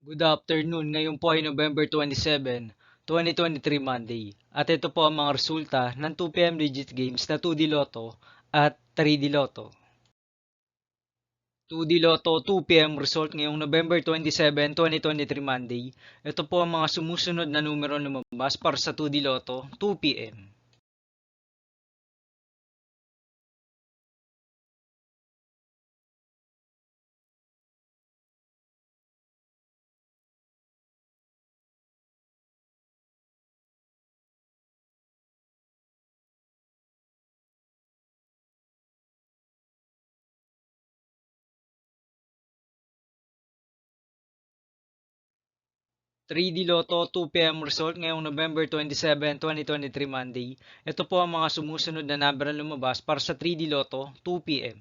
Good afternoon, ngayon po ay November 27, 2023 Monday. At ito po ang mga resulta ng 2pm digit games na 2D Lotto at 3D Lotto. 2D Lotto 2pm result ngayong November 27, 2023 Monday. Ito po ang mga sumusunod na numero na lumabas para sa 2D Lotto 2pm. 3D Lotto 2pm result ngayong November 27, 2023 Monday. Ito po ang mga sumusunod na number na lumabas para sa 3D Lotto 2pm.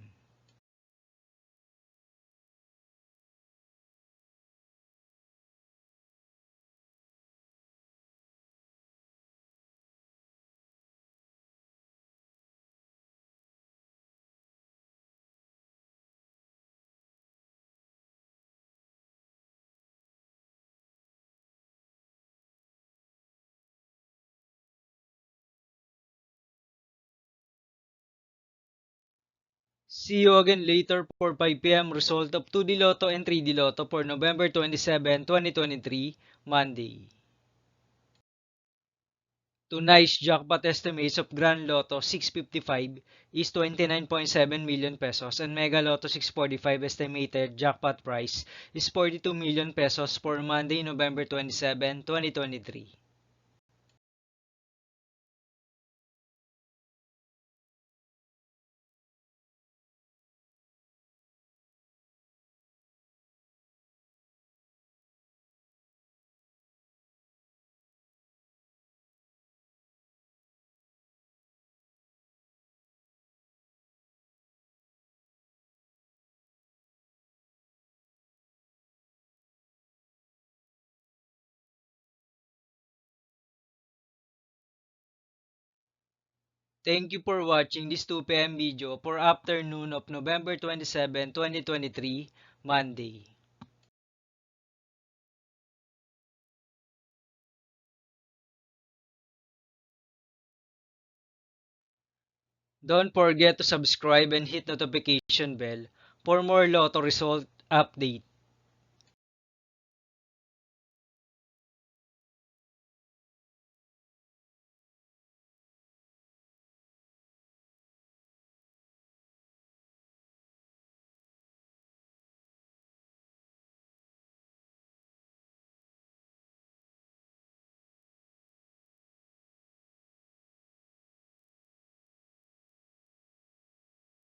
'See you again later for 5pm result of 2D Lotto and 3D Lotto for November 27, 2023, Monday. Tonight's jackpot estimates of Grand Lotto 655 is 29.7 million pesos and Mega Lotto 645 estimated jackpot price is 42 million pesos for Monday, November 27, 2023. Thank you for watching this 2pm video for afternoon of November 27, 2023, Monday. Don't forget to subscribe and hit notification bell for more Lotto result update.